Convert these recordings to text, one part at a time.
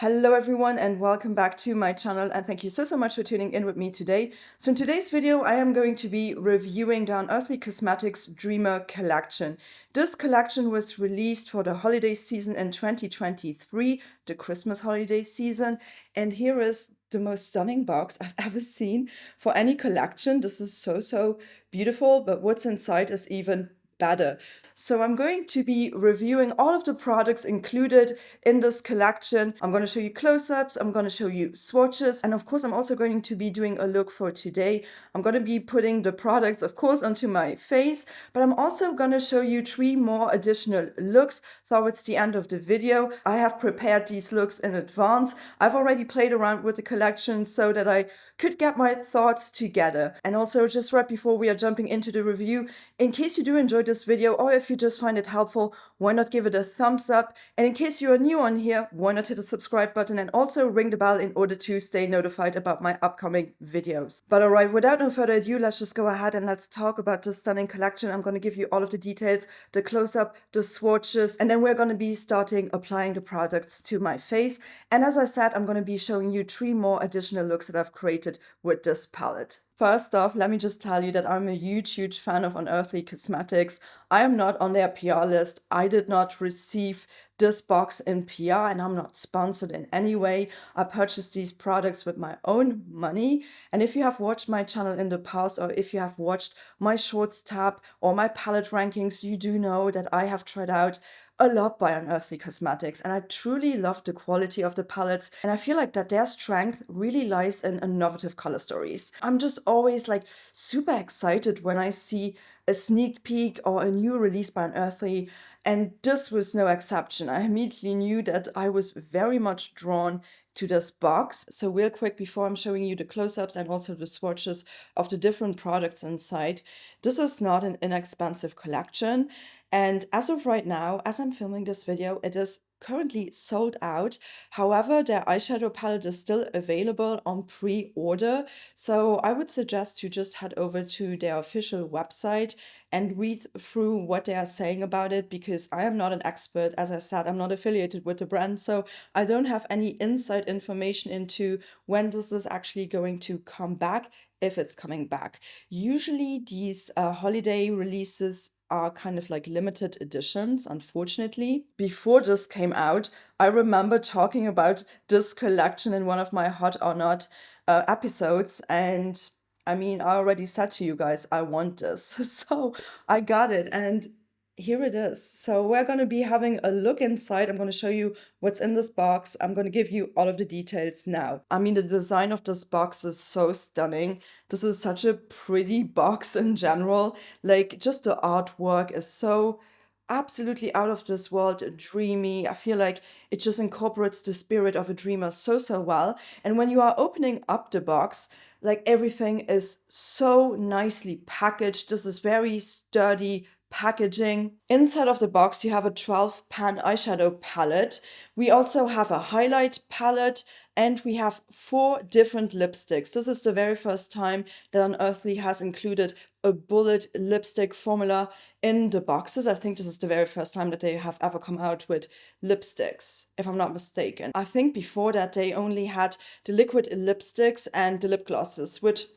Hello everyone and welcome back to my channel, and thank you so much for tuning in with me today. So in today's video I am going to be reviewing the Unearthly Cosmetics Dreamer collection. This collection was released for the holiday season in 2023, the Christmas holiday season, and here is the most stunning box I've ever seen for any collection. This is so beautiful, but what's inside is even better. So I'm going to be reviewing all of the products included in this collection. I'm going to show you close-ups, I'm going to show you swatches, and of course I'm also going to be doing a look for today. I'm going to be putting the products, of course, onto my face, but I'm also going to show you 3 more additional looks towards the end of the video. I have prepared these looks in advance. I've already played around with the collection so that I could get my thoughts together. And also, just right before we are jumping into the review, in case you do enjoy this video or if you just find it helpful, why not give it a thumbs up? And in case you are new on here, why not hit the subscribe button and also ring the bell in order to stay notified about my upcoming videos. But alright, without no further ado, let's just go ahead and let's talk about this stunning collection. I'm going to give you all of the details, the close-up, the swatches, and then we're going to be starting applying the products to my face. And as I said, I'm going to be showing you 3 more additional looks that I've created with this palette. First off, let me just tell you that I'm a huge fan of Unearthly Cosmetics. I am not on their PR list. I did not receive this box in PR and I'm not sponsored in any way. I purchased these products with my own money. And if you have watched my channel in the past, or if you have watched my shorts tab or my palette rankings, you do know that I have tried out a lot by Unearthly Cosmetics, and I truly love the quality of the palettes, and I feel like that their strength really lies in innovative color stories. I'm just always like super excited when I see a sneak peek or a new release by Unearthly, and this was no exception. I immediately knew that I was very much drawn to this box. So real quick, before I'm showing you the close-ups and also the swatches of the different products inside, this is not an inexpensive collection. And as of right now, as I'm filming this video, it is currently sold out. However, their eyeshadow palette is still available on pre-order. So I would suggest you just head over to their official website and read through what they are saying about it, because I am not an expert. As I said, I'm not affiliated with the brand, so I don't have any inside information into when this is actually going to come back, if it's coming back. Usually these holiday releases are kind of like limited editions, unfortunately. Before this came out, I remember talking about this collection in one of my Hot or Not episodes, and I mean, I already said to you guys, I want this. So I got it, and here it is. So we're going to be having a look inside. I'm going to show you what's in this box. I'm going to give you all of the details now. I mean, the design of this box is so stunning. This is such a pretty box in general. Like, just the artwork is so absolutely out of this world, dreamy. I feel like it just incorporates the spirit of a dreamer so well. And when you are opening up the box, like, everything is so nicely packaged. This is very sturdy packaging. Inside of the box, you have a 12-pan eyeshadow palette. We also have a highlight palette, and we have 4 different lipsticks. This is the very first time that Unearthly has included a bullet lipstick formula in the boxes. I think this is the very first time that they have ever come out with lipsticks, if I'm not mistaken. I think before that they only had the liquid lipsticks and the lip glosses, which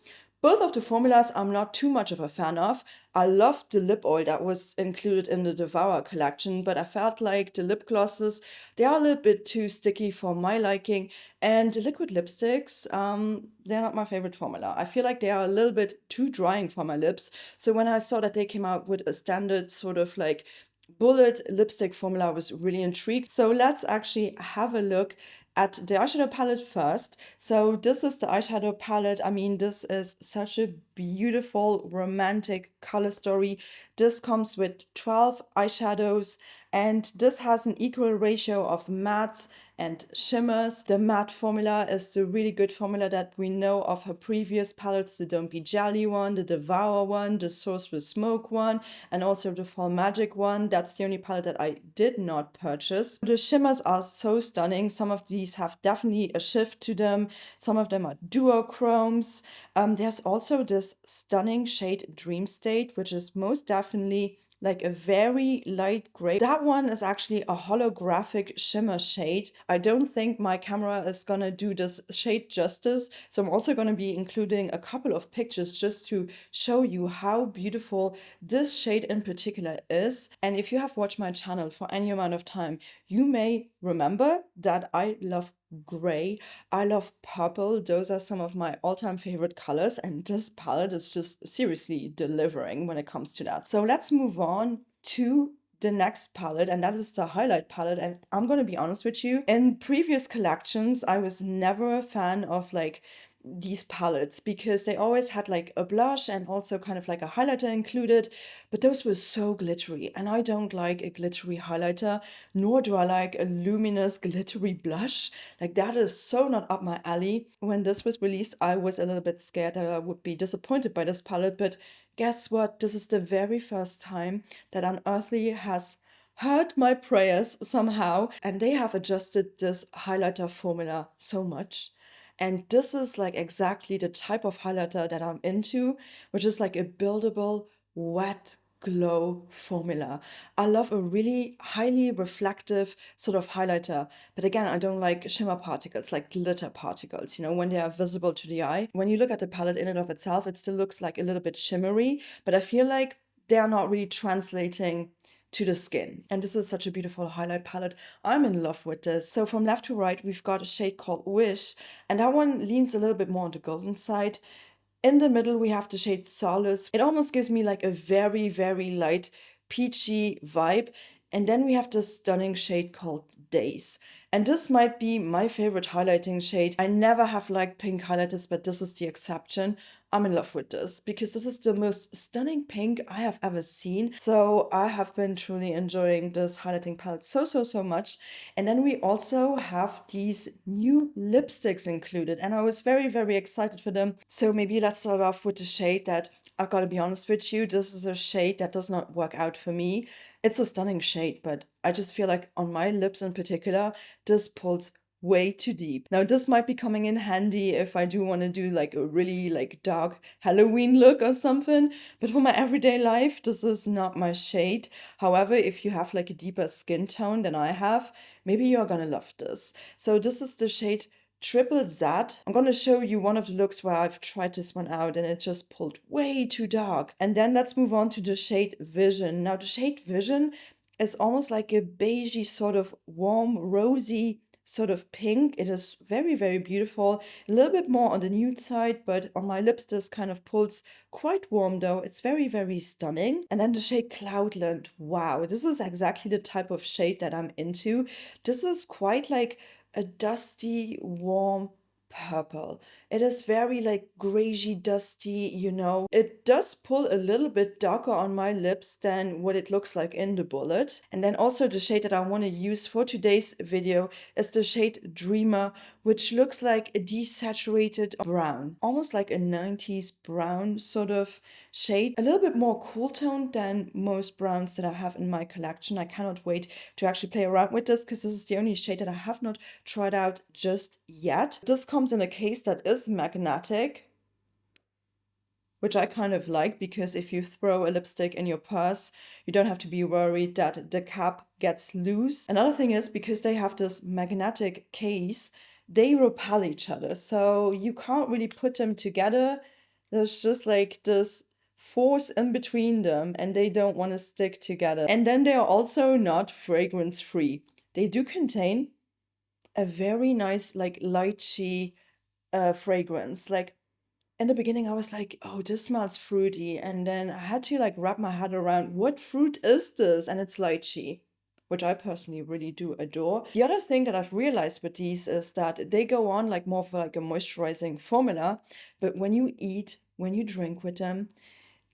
both of the formulas I'm not too much of a fan of. I loved the lip oil that was included in the Devour collection, but I felt like the lip glosses, they are a little bit too sticky for my liking, and the liquid lipsticks, they're not my favorite formula. I feel like they are a little bit too drying for my lips. So when I saw that they came out with a standard sort of like bullet lipstick formula, I was really intrigued. So let's actually have a look at the eyeshadow palette first. So this is the eyeshadow palette. I mean, this is such a beautiful romantic color story. This comes with 12 eyeshadows, and this has an equal ratio of mattes and shimmers. The matte formula is the really good formula that we know of her previous palettes, the Don't Be Jelly one, the Devour one, the Source with Smoke one, and also the Fall Magic one. That's the only palette that I did not purchase. The shimmers are so stunning. Some of these have definitely a shift to them. Some of them are duochromes. There's also this stunning shade Dream State, which is most definitely like a very light gray. That one is actually a holographic shimmer shade. I don't think my camera is gonna do this shade justice, so I'm also gonna be including a couple of pictures just to show you how beautiful this shade in particular is. And if you have watched my channel for any amount of time, you may remember that I love gray. I love purple. Those are some of my all-time favorite colors, and this palette is just seriously delivering when it comes to that. So let's move on to the next palette, and that is the highlight palette. And I'm gonna be honest with you, in previous collections I was never a fan of like these palettes because they always had like a blush and also kind of like a highlighter included, but those were so glittery, and I don't like a glittery highlighter, nor do I like a luminous glittery blush. Like that is so not up my alley. When this was released, I was a little bit scared that I would be disappointed by this palette, but guess what? This is the very first time that Unearthly has heard my prayers somehow, and they have adjusted this highlighter formula so much. And this is like exactly the type of highlighter that I'm into, which is like a buildable, wet glow formula. I love a really highly reflective sort of highlighter. But again, I don't like shimmer particles, like glitter particles, you know, when they are visible to the eye. When you look at the palette in and of itself, it still looks like a little bit shimmery, but I feel like they are not really translating to the skin. And this is such a beautiful highlight palette. I'm in love with this. So from left to right, we've got a shade called Wish, and that one leans a little bit more on the golden side. In the middle, we have the shade Solace. It almost gives me like a very, very light peachy vibe. And then we have this stunning shade called Days. And this might be my favorite highlighting shade. I never have liked pink highlighters, but this is the exception. I'm in love with this because this is the most stunning pink I have ever seen. So I have been truly enjoying this highlighting palette so much. And then we also have these new lipsticks included, and I was very, very excited for them. So maybe let's start off with the shade that, I've got to be honest with you, this is a shade that does not work out for me. It's a stunning shade, but I just feel like on my lips in particular, this pulls way too deep. Now this might be coming in handy if I do want to do like a really like dark Halloween look or something, but for my everyday life, this is not my shade. However, if you have like a deeper skin tone than I have, maybe you're gonna love this. So this is the shade Triple Z. I'm gonna show you one of the looks where I've tried this one out and it just pulled way too dark. And then let's move on to the shade Vision. Now the shade Vision is almost like a beigey sort of warm rosy sort of pink. It is very, very beautiful. A little bit more on the nude side, but on my lips this kind of pulls quite warm though. It's very, very stunning. And then the shade Cloudland. Wow, this is exactly the type of shade that I'm into. This is quite like a dusty, warm purple. It is very like grayish dusty, you know. It does pull a little bit darker on my lips than what it looks like in the bullet. And then also the shade that I want to use for today's video is the shade Dreamer, which looks like a desaturated brown, almost like a 90s brown sort of shade. A little bit more cool toned than most browns that I have in my collection. I cannot wait to actually play around with this because this is the only shade that I have not tried out just yet. This comes in a case that is magnetic, which I kind of like because if you throw a lipstick in your purse, you don't have to be worried that the cap gets loose. Another thing is because they have this magnetic case, they repel each other. So you can't really put them together. There's just like this force in between them and they don't want to stick together. And then they are also not fragrance free. They do contain a very nice like lychee fragrance. Like in the beginning I was like, oh, this smells fruity, and then I had to like wrap my head around what fruit is this, and it's lychee, which I personally really do adore. The other thing that I've realized with these is that they go on like more for like a moisturizing formula, but when you eat, when you drink with them,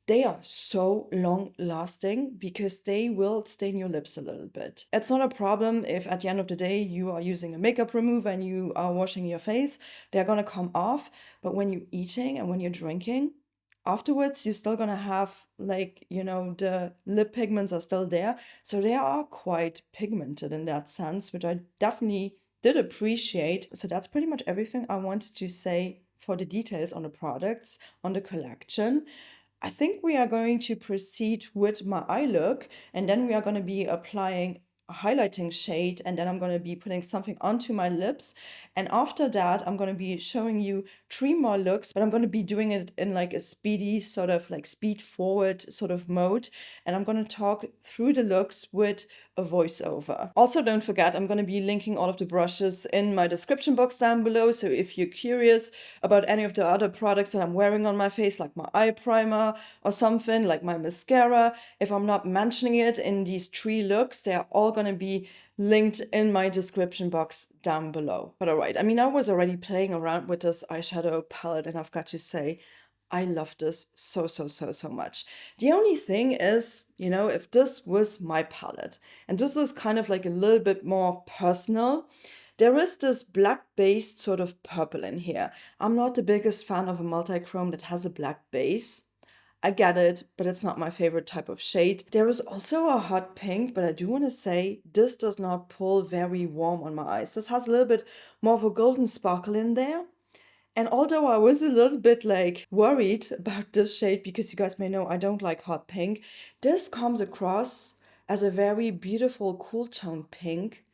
they are so long lasting because they will stain your lips a little bit. It's not a problem if at the end of the day you are using a makeup remover and you are washing your face, they're gonna come off. But when you're eating and when you're drinking, afterwards you're still gonna have like, you know, the lip pigments are still there. So they are quite pigmented in that sense, which I definitely did appreciate. So that's pretty much everything I wanted to say for the details on the products, on the collection. I think we are going to proceed with my eye look, and then we are going to be applying a highlighting shade, and then I'm going to be putting something onto my lips. And after that, I'm going to be showing you three more looks, but I'm going to be doing it in like a speedy, sort of like speed forward sort of mode. And I'm going to talk through the looks with a voiceover. Also, don't forget, I'm going to be linking all of the brushes in my description box down below. So if you're curious about any of the other products that I'm wearing on my face, like my eye primer or something, like my mascara, if I'm not mentioning it in these three looks, they are all going to be linked in my description box down below. But all right, I mean, I was already playing around with this eyeshadow palette, and I've got to say, I love this so, so, so, so much. The only thing is, you know, if this was my palette, and this is kind of like a little bit more personal, there is this black-based sort of purple in here. I'm not the biggest fan of a multi-chrome that has a black base. I get it, but it's not my favorite type of shade. There is also a hot pink, but I do want to say this does not pull very warm on my eyes. This has a little bit more of a golden sparkle in there. And although I was a little bit like worried about this shade, because you guys may know I don't like hot pink, this comes across as a very beautiful cool tone pink.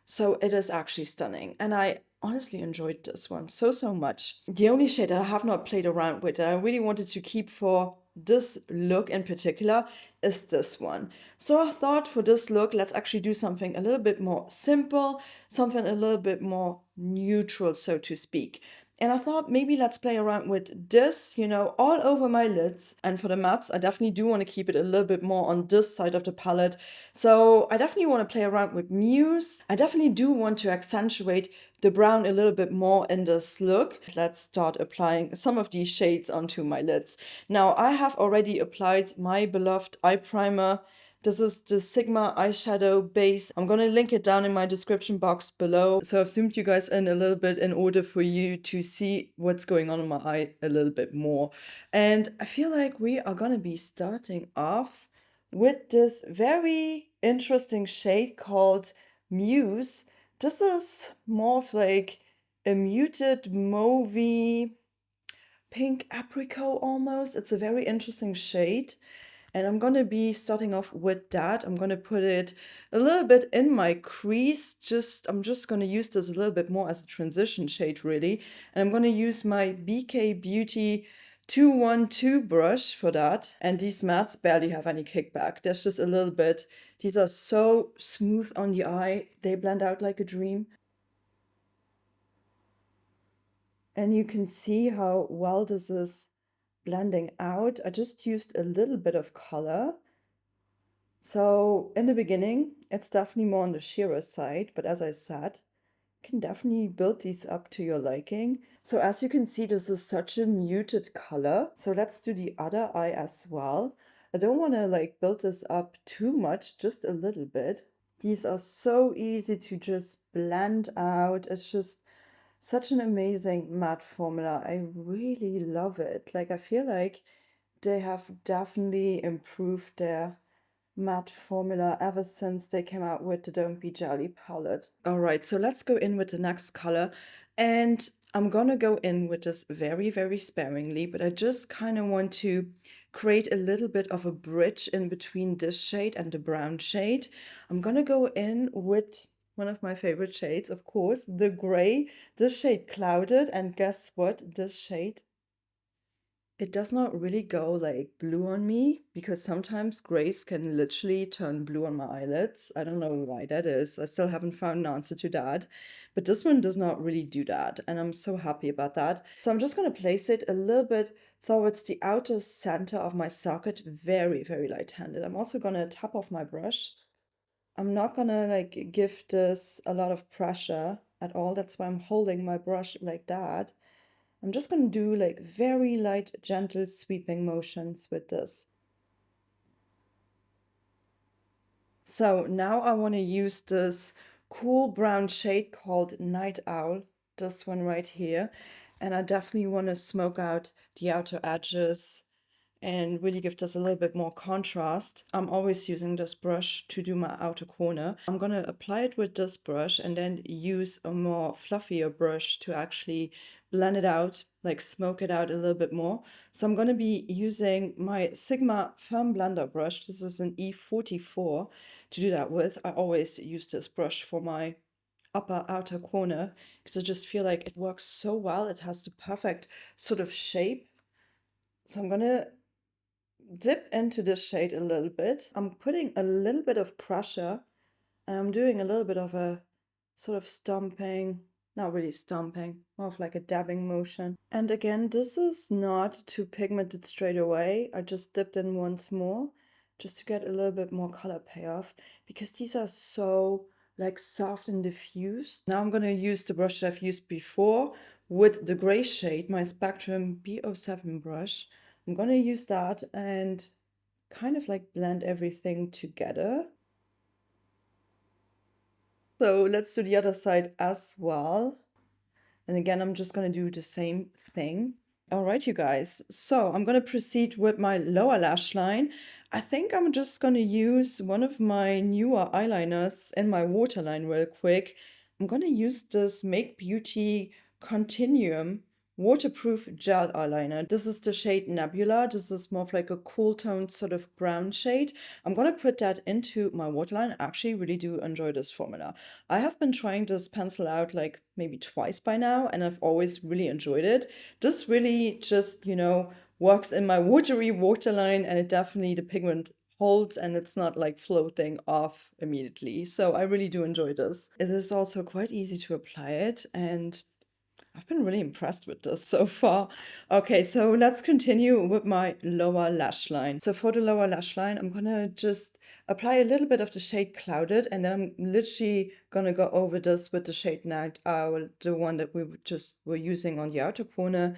So it is actually stunning. And I honestly enjoyed this one so, so much. The only shade that I have not played around with that I really wanted to keep for this look in particular is this one. So I thought for this look, let's actually do something a little bit more simple, something a little bit more neutral, so to speak. And I thought maybe let's play around with this, you know, all over my lids. And for the mattes, I definitely do want to keep it a little bit more on this side of the palette. So I definitely want to play around with Muse. I definitely do want to accentuate the brown a little bit more in this look. Let's start applying some of these shades onto my lids. Now, I have already applied my beloved eye primer. This is the Sigma eyeshadow base. I'm going to link it down in my description box below. So I've zoomed you guys in a little bit in order for you to see what's going on in my eye a little bit more. And I feel like we are going to be starting off with this very interesting shade called Muse. This is more of like a muted mauvey pink apricot almost. It's a very interesting shade. And I'm going to be starting off with that. I'm going to put it a little bit in my crease. I'm just going to use this a little bit more as a transition shade, really. And I'm going to use my BK Beauty 212 brush for that. And these mattes barely have any kickback. There's just a little bit. These are so smooth on the eye. They blend out like a dream. And you can see how well this is blending out. I just used a little bit of color. So in the beginning, it's definitely more on the sheerer side, but as I said, you can definitely build these up to your liking. So as you can see, this is such a muted color. So let's do the other eye as well. I don't want to like build this up too much, just a little bit. These are so easy to just blend out. It's just such an amazing matte formula. I really love it. Like I feel like they have definitely improved their matte formula ever since they came out with the Don't Be Jelly palette. All right, so let's go in with the next color. And I'm gonna go in with this very, very sparingly, but I just kind of want to create a little bit of a bridge in between this shade and the brown shade. I'm gonna go in with one of my favorite shades, of course, the gray, this shade Clouded, and guess what? This shade, it does not really go like blue on me because sometimes grays can literally turn blue on my eyelids. I don't know why that is. I still haven't found an answer to that. But this one does not really do that. And I'm so happy about that. So I'm just going to place it a little bit towards the outer center of my socket. Very, very light-handed. I'm also going to tap off my brush. I'm not going to like give this a lot of pressure at all. That's why I'm holding my brush like that. I'm just going to do like very light, gentle sweeping motions with this. So now I want to use this cool brown shade called Night Owl, this one right here. And I definitely want to smoke out the outer edges and really give this a little bit more contrast. I'm always using this brush to do my outer corner. I'm gonna apply it with this brush and then use a more fluffier brush to actually blend it out, like smoke it out a little bit more. So I'm gonna be using my Sigma Firm Blender brush. This is an E44 to do that with. I always use this brush for my upper outer corner because I just feel like it works so well. It has the perfect sort of shape. So I'm gonna dip into this shade a little bit. I'm putting a little bit of pressure and I'm doing a little bit of a sort of stomping, not really stomping, more of like a dabbing motion. And again, this is not too pigmented straight away. I just dipped in once more just to get a little bit more color payoff because these are so like soft and diffused. Now I'm gonna use the brush that I've used before with the gray shade, my Spectrum B07 brush. I'm gonna use that and kind of like blend everything together. So let's do the other side as well. And again, I'm just gonna do the same thing. All right, you guys. So I'm gonna proceed with my lower lash line. I think I'm just gonna use one of my newer eyeliners in my waterline real quick. I'm gonna use this Make Beauty Continuum waterproof gel eyeliner. This is the shade Nebula. This is more of like a cool toned sort of brown shade. I'm gonna put that into my waterline. I actually really do enjoy this formula. I have been trying this pencil out like maybe twice by now, and I've always really enjoyed it. This really just, works in my watery waterline, and it definitely, the pigment holds and it's not like floating off immediately. So I really do enjoy this. It is also quite easy to apply it, and I've been really impressed with this so far. Okay, so let's continue with my lower lash line. So for the lower lash line, I'm gonna just apply a little bit of the shade Clouded, and then I'm literally gonna go over this with the shade Night Owl, the one that we just were using on the outer corner.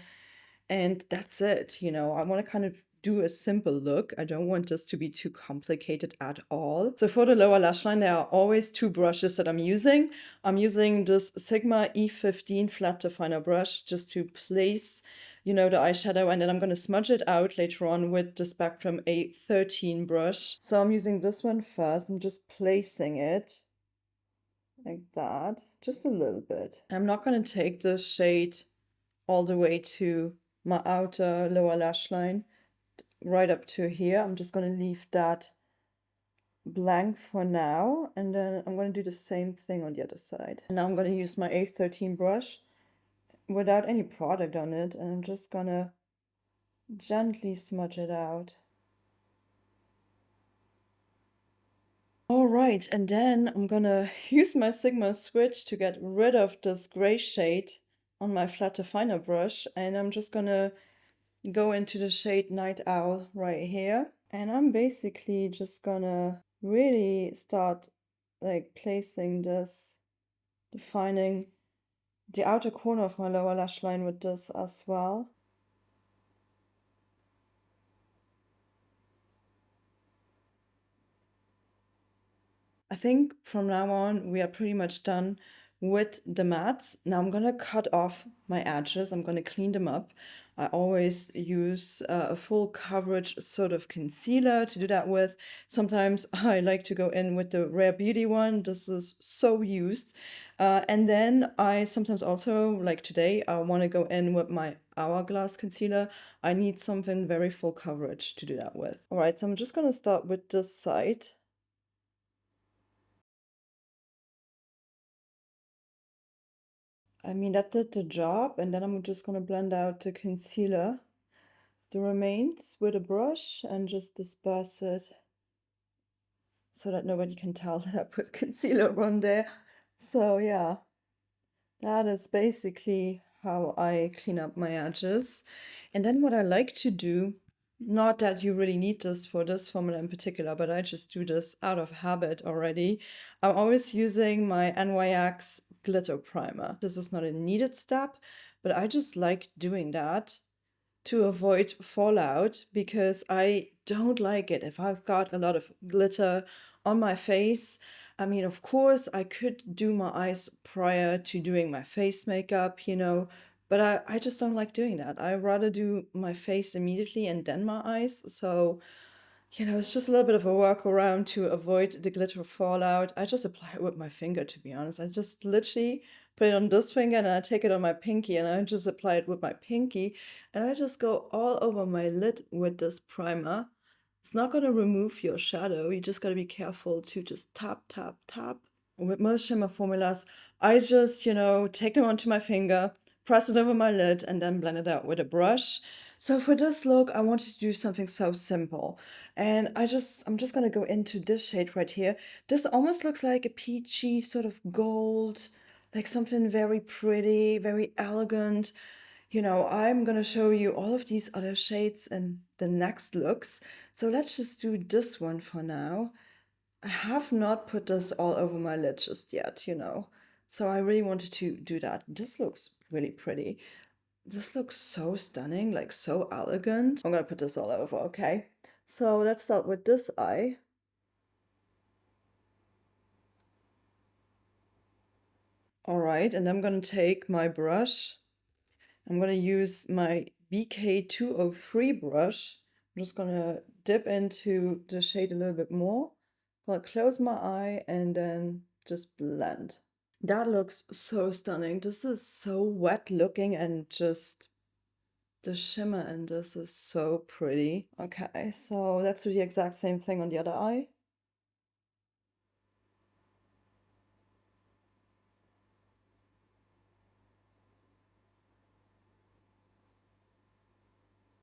And that's it, I want to kind of do a simple look. I don't want this to be too complicated at all. So for the lower lash line, there are always two brushes that I'm using. I'm using this Sigma E15 flat definer brush just to place, the eyeshadow, and then I'm going to smudge it out later on with the Spectrum A13 brush. So I'm using this one first. I'm just placing it like that, just a little bit. I'm not going to take the shade all the way to my outer lower lash line, right up to here. I'm just going to leave that blank for now, and then I'm going to do the same thing on the other side. And now I'm going to use my A13 brush without any product on it, and I'm just going to gently smudge it out. All right, and then I'm gonna use my Sigma switch to get rid of this gray shade on my flat definer brush, and I'm just gonna go into the shade Night Owl right here. And I'm basically just gonna really start like placing this, defining the outer corner of my lower lash line with this as well. I think from now on we are pretty much done with the mattes. Now I'm gonna cut off my edges. I'm gonna clean them up. I always use a full coverage sort of concealer to do that with. Sometimes I like to go in with the Rare Beauty one. This is so used. And then I sometimes also, like today, I want to go in with my Hourglass concealer. I need something very full coverage to do that with. All right, so I'm just gonna start with this side. I mean, that did the job, and then I'm just gonna blend out the concealer, the remains, with a brush and just disperse it so that nobody can tell that I put concealer on there. So yeah, that is basically how I clean up my edges. And then what I like to do, not that you really need this for this formula in particular, but I just do this out of habit already. I'm always using my NYX glitter primer. This is not a needed step, but I just like doing that to avoid fallout because I don't like it if I've got a lot of glitter on my face. I mean, of course, I could do my eyes prior to doing my face makeup, But I just don't like doing that. I rather do my face immediately and then my eyes. So, it's just a little bit of a workaround to avoid the glitter fallout. I just apply it with my finger, to be honest. I just literally put it on this finger and I take it on my pinky and I just apply it with my pinky. And I just go all over my lid with this primer. It's not going to remove your shadow. You just got to be careful to just tap, tap, tap. With most shimmer formulas, I just, take them onto my finger, press it over my lid, and then blend it out with a brush. So for this look, I wanted to do something so simple. And I'm just gonna go into this shade right here. This almost looks like a peachy sort of gold, like something very pretty, very elegant. I'm gonna show you all of these other shades in the next looks. So let's just do this one for now. I have not put this all over my lid just yet. So I really wanted to do that. This looks really pretty. This looks so stunning, like so elegant. I'm gonna put this all over, okay? So let's start with this eye. All right, and I'm gonna take my brush. I'm gonna use my BK203 brush. I'm just gonna dip into the shade a little bit more. Gonna close my eye and then just blend. That looks so stunning. This is so wet looking and just the shimmer in this is so pretty. Okay, so let's do the exact same thing on the other eye.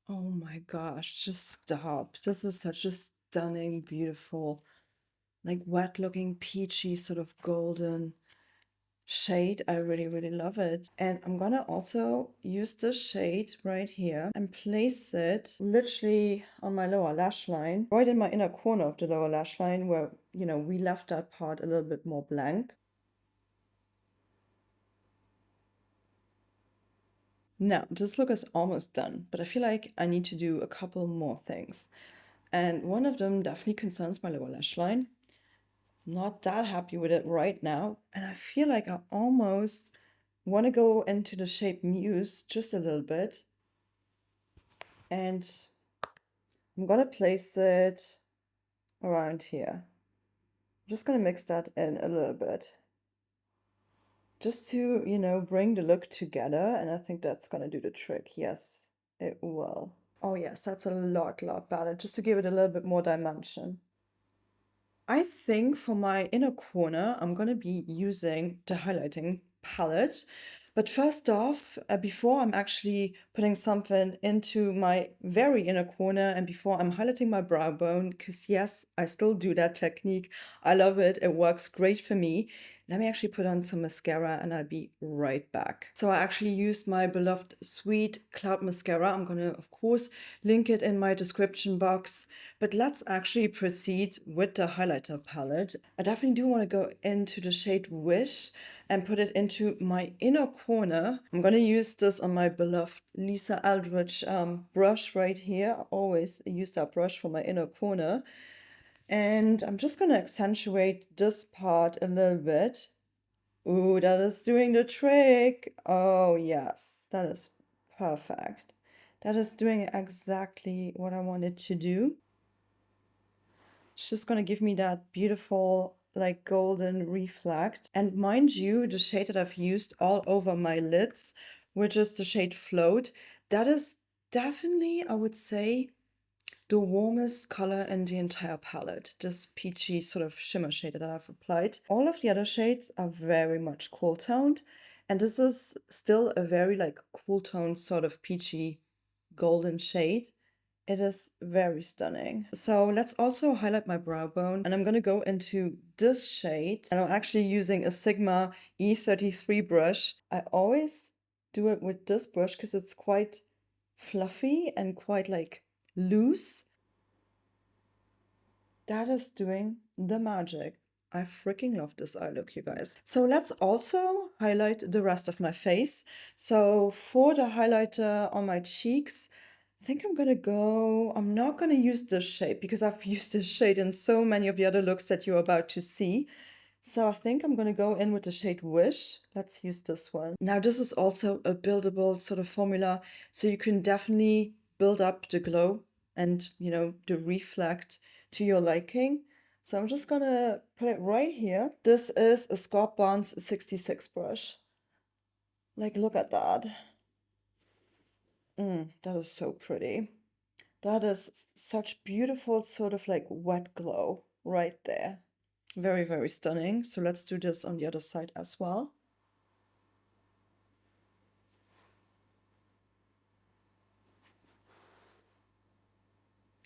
Oh my gosh, just stop. This is such a stunning, beautiful, like wet looking peachy sort of golden shade. I really, really love it. And I'm gonna also use this shade right here and place it literally on my lower lash line, right in my inner corner of the lower lash line where, we left that part a little bit more blank. Now, this look is almost done, but I feel like I need to do a couple more things. And one of them definitely concerns my lower lash line. Not that happy with it right now. And I feel like I almost want to go into the shape Muse just a little bit. And I'm gonna place it around here. I'm just gonna mix that in a little bit. Just to, bring the look together. And I think that's gonna do the trick. Yes, it will. Oh yes, that's a lot better, just to give it a little bit more dimension. I think for my inner corner, I'm gonna be using the highlighting palette. But first off, before I'm actually putting something into my very inner corner and before I'm highlighting my brow bone, because yes, I still do that technique. I love it. It works great for me. Let me actually put on some mascara and I'll be right back. So I actually used my beloved Sweet Cloud Mascara. I'm gonna, of course, link it in my description box. But let's actually proceed with the highlighter palette. I definitely do want to go into the shade Wish and put it into my inner corner. I'm gonna use this on my beloved Lisa Eldridge brush right here. I always use that brush for my inner corner. And I'm just gonna accentuate this part a little bit. Ooh, that is doing the trick. Oh yes, that is perfect. That is doing exactly what I wanted to do. It's just gonna give me that beautiful, like golden reflect. And mind you, the shade that I've used all over my lids, which is the shade Float, that is definitely, I would say, the warmest color in the entire palette. This peachy sort of shimmer shade that I've applied. All of the other shades are very much cool toned. And this is still a very like cool toned sort of peachy golden shade. It is very stunning. So let's also highlight my brow bone. And I'm going to go into this shade. And I'm actually using a Sigma E33 brush. I always do it with this brush because it's quite fluffy and quite like loose. That is doing the magic. I freaking love this eye look, you guys. So let's also highlight the rest of my face. So for the highlighter on my cheeks, I think I'm not gonna use this shade because I've used this shade in so many of the other looks that you're about to see. So I think I'm going to go in with the shade Wish. Let's use this one. Now this is also a buildable sort of formula, so you can definitely build up the glow and, you know, the reflect to your liking. So I'm just gonna put it right here. This is a Scott Barnes 66 brush. Like, look at that. That is so pretty. That is such beautiful sort of like wet glow right there. Very, very stunning. So let's do this on the other side as well.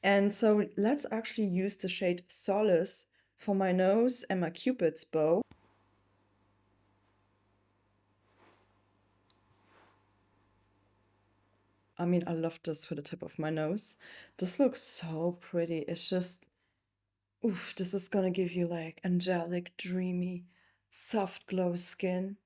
And so let's actually use the shade Solace for my nose and my Cupid's bow. I mean, I love this for the tip of my nose. This looks so pretty. It's just, oof, this is gonna give you like angelic, dreamy, soft glow skin.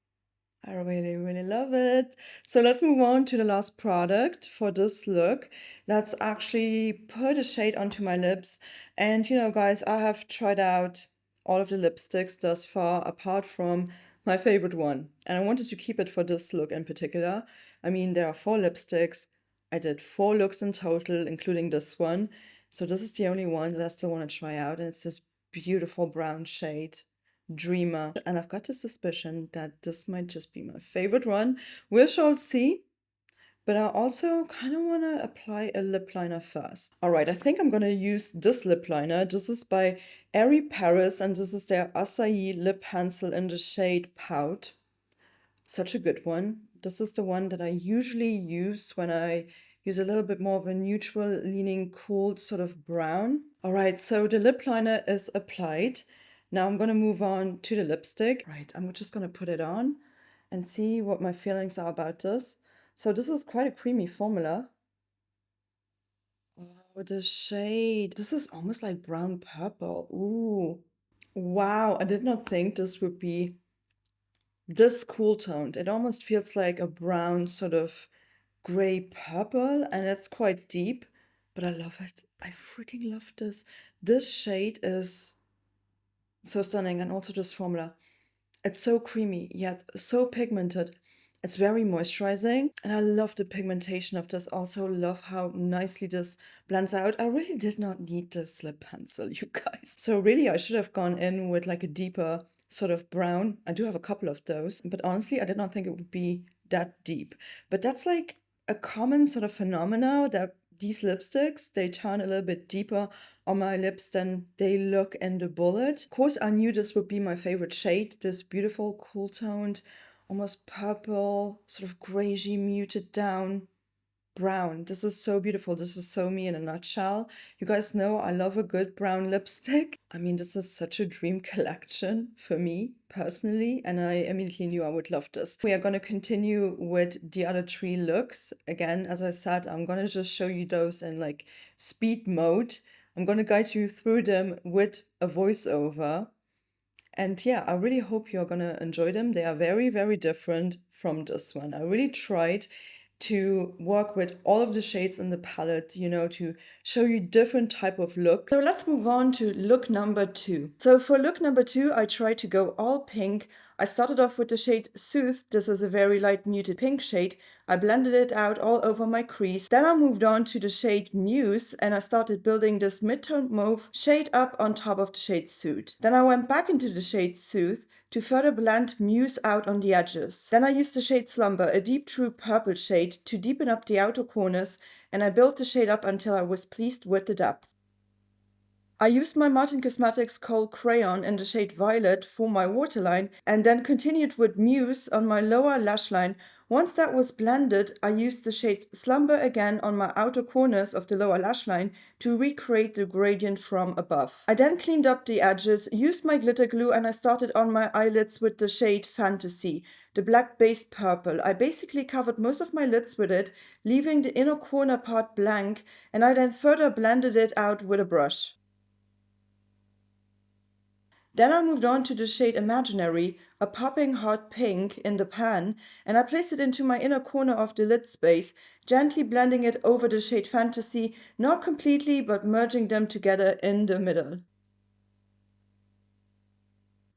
I really, really love it. So let's move on to the last product for this look. Let's actually put a shade onto my lips. And you know, guys, I have tried out all of the lipsticks thus far, apart from my favorite one. And I wanted to keep it for this look in particular. I mean, there are 4 lipsticks. I did 4 looks in total, including this one. So this is the only one that I still want to try out. And it's this beautiful brown shade. Dreamer. And I've got a suspicion that this might just be my favorite one. We shall see. But I also kind of want to apply a lip liner first. All right, I think I'm going to use this lip liner. This is by Airy Paris, and this is their Acai lip pencil in the shade Pout. Such a good one. This is the one that I usually use when I use a little bit more of a neutral leaning cool sort of brown. All right, so the lip liner is applied. Now I'm going to move on to the lipstick. Right, I'm just going to put it on and see what my feelings are about this. So this is quite a creamy formula. Oh, the shade. This is almost like brown purple. Ooh. Wow, I did not think this would be this cool toned. It almost feels like a brown sort of gray purple, and it's quite deep, but I love it. I freaking love this. This shade is so stunning, and also this formula. It's so creamy, yet so pigmented. It's very moisturizing, and I love the pigmentation of this. Also love how nicely this blends out. I really did not need this lip pencil, you guys. So really, I should have gone in with like a deeper sort of brown. I do have a couple of those, but honestly, I did not think it would be that deep. But that's like a common sort of phenomena that these lipsticks, they turn a little bit deeper on my lips than they look in the bullet. Of course, I knew this would be my favorite shade, this beautiful cool toned, almost purple, sort of grayy muted down brown. This is so beautiful. This is so me in a nutshell. You guys know I love a good brown lipstick. I mean, this is such a dream collection for me personally, and I immediately knew I would love this. We are going to continue with the other 3 looks. Again, as I said, I'm going to just show you those in like speed mode. I'm going to guide you through them with a voiceover. And yeah, I really hope you're gonna enjoy them. They are very, very different from this one. I really tried to work with all of the shades in the palette, you know, to show you different type of looks. So let's move on to look number 2. So for look number 2, I tried to go all pink. I started off with the shade Soothe. This is a very light muted pink shade. I blended it out all over my crease. Then I moved on to the shade Muse, and I started building this mid-toned mauve shade up on top of the shade Soothe. Then I went back into the shade Soothe to further blend Muse out on the edges. Then I used the shade Slumber, a deep true purple shade, to deepen up the outer corners, and I built the shade up until I was pleased with the depth. I used my Martin Cosmetics Kohl Crayon in the shade Violet for my waterline, and then continued with Muse on my lower lash line. Once that was blended, I used the shade Slumber again on my outer corners of the lower lash line to recreate the gradient from above. I then cleaned up the edges, used my glitter glue, and I started on my eyelids with the shade Fantasy, the black base purple. I basically covered most of my lids with it, leaving the inner corner part blank, and I then further blended it out with a brush. Then I moved on to the shade Imaginary, a popping hot pink in the pan, and I placed it into my inner corner of the lid space, gently blending it over the shade Fantasy, not completely but merging them together in the middle.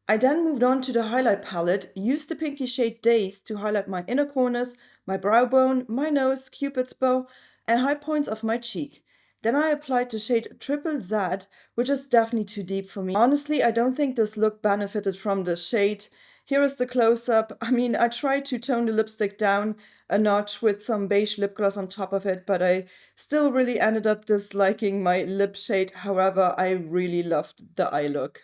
I then moved on to the highlight palette, used the pinky shade Days to highlight my inner corners, my brow bone, my nose, cupid's bow, and high points of my cheek. Then I applied the shade Triple Z, which is definitely too deep for me. Honestly, I don't think this look benefited from the shade. Here is the close-up. I mean, I tried to tone the lipstick down a notch with some beige lip gloss on top of it, but I still really ended up disliking my lip shade. However, I really loved the eye look.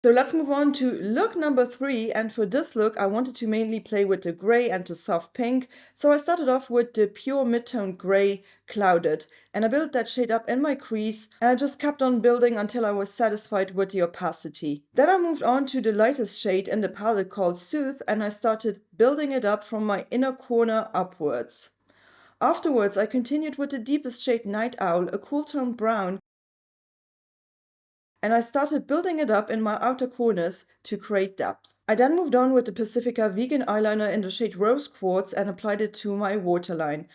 So let's move on to look number 3, and for this look I wanted to mainly play with the gray and the soft pink, so I started off with the pure mid-tone gray Clouded, and I built that shade up in my crease, and I just kept on building until I was satisfied with the opacity. Then I moved on to the lightest shade in the palette called Soothe, and I started building it up from my inner corner upwards. Afterwards I continued with the deepest shade Night Owl, a cool tone brown, and I started building it up in my outer corners to create depth. I then moved on with the Pacifica Vegan Eyeliner in the shade Rose Quartz and applied it to my waterline.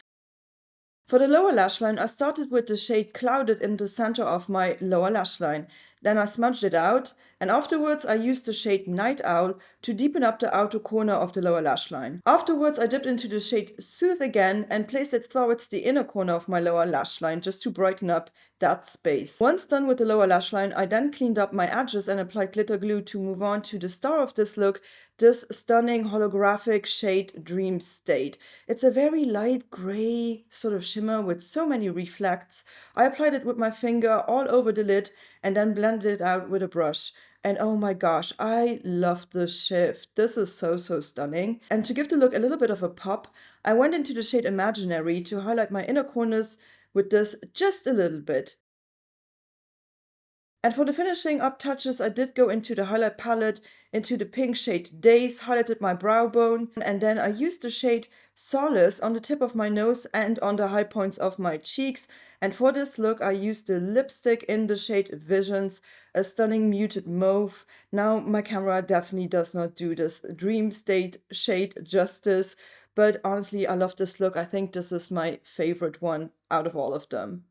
For the lower lash line, I started with the shade Clouded in the center of my lower lash line. Then I smudged it out, and afterwards I used the shade Night Owl to deepen up the outer corner of the lower lash line. Afterwards I dipped into the shade Soothe again and placed it towards the inner corner of my lower lash line just to brighten up that space. Once done with the lower lash line, I then cleaned up my edges and applied glitter glue to move on to the star of this look, this stunning holographic shade Dream State. It's a very light gray sort of shimmer with so many reflects. I applied it with my finger all over the lid and then blended it out with a brush. And oh my gosh, I love the shift. This is so stunning. And to give the look a little bit of a pop, I went into the shade Imaginary to highlight my inner corners with this just a little bit. And for the finishing up touches, I did go into the highlight palette, into the pink shade Days, highlighted my brow bone, and then I used the shade Solace on the tip of my nose and on the high points of my cheeks. And for this look, I used the lipstick in the shade Visions, a stunning muted mauve. Now, my camera definitely does not do this Dream State shade justice, but honestly, I love this look. I think this is my favorite one out of all of them.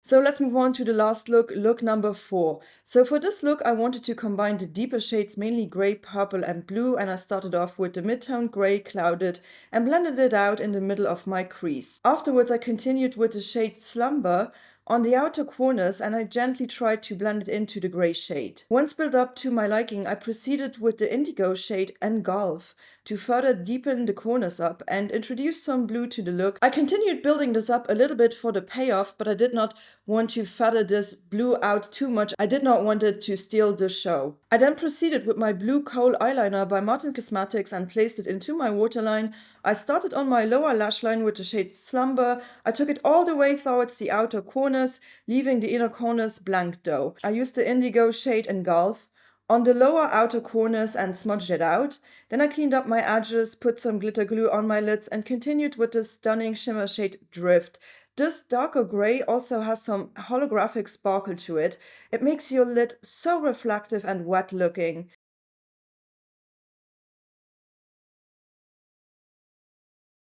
So let's move on to the last look, look number 4. So for this look, I wanted to combine the deeper shades, mainly gray, purple, and blue, and I started off with the mid-tone gray Clouded and blended it out in the middle of my crease. Afterwards, I continued with the shade Slumber on the outer corners, and I gently tried to blend it into the gray shade. Once built up to my liking, I proceeded with the indigo shade Engulf to further deepen the corners up and introduce some blue to the look. I continued building this up a little bit for the payoff, but I did not want to feather this blue out too much. I did not want it to steal the show. I then proceeded with my blue kohl eyeliner by Martin Cosmetics and placed it into my waterline. I started on my lower lash line with the shade Slumber. I took it all the way towards the outer corners, leaving the inner corners blank though. I used the indigo shade Engulf on the lower outer corners and smudged it out. Then I cleaned up my edges, put some glitter glue on my lids, and continued with the stunning shimmer shade Drift. This darker gray also has some holographic sparkle to it. It makes your lid so reflective and wet looking.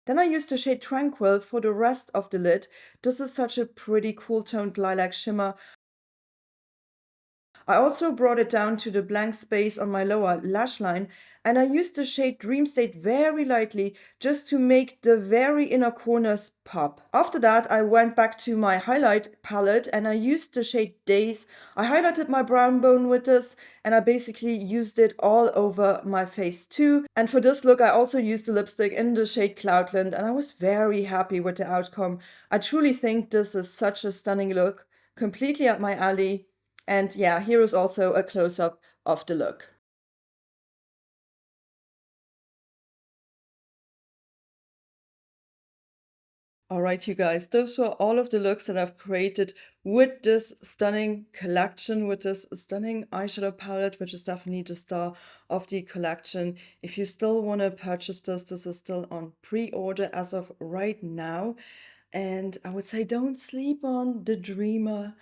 Then I used the shade Tranquil for the rest of the lid. This is such a pretty cool toned lilac shimmer. I also brought it down to the blank space on my lower lash line, and I used the shade Dream State very lightly just to make the very inner corners pop. After that, I went back to my highlight palette and I used the shade Days. I highlighted my brown bone with this, and I basically used it all over my face too. And for this look, I also used the lipstick in the shade Cloudland, and I was very happy with the outcome. I truly think this is such a stunning look, completely up my alley. And yeah, here is also a close-up of the look. All right, you guys, those were all of the looks that I've created with this stunning collection, with this stunning eyeshadow palette, which is definitely the star of the collection. If you still want to purchase this, this is still on pre-order as of right now. And I would say don't sleep on the Dreamer.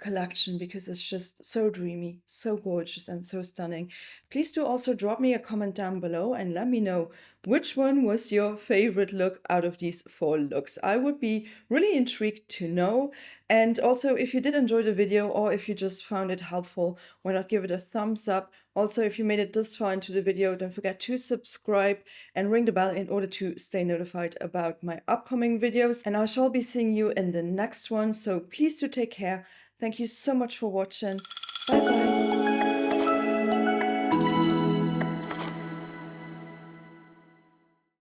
collection because it's just so dreamy, so gorgeous, and so stunning. Please do also drop me a comment down below and let me know which one was your favorite look out of these 4 looks. I would be really intrigued to know. And also, if you did enjoy the video or if you just found it helpful, why not give it a thumbs up? Also, if you made it this far into the video, don't forget to subscribe and ring the bell in order to stay notified about my upcoming videos. And I shall be seeing you in the next one, so please do take care. Thank you so much for watching. Bye bye.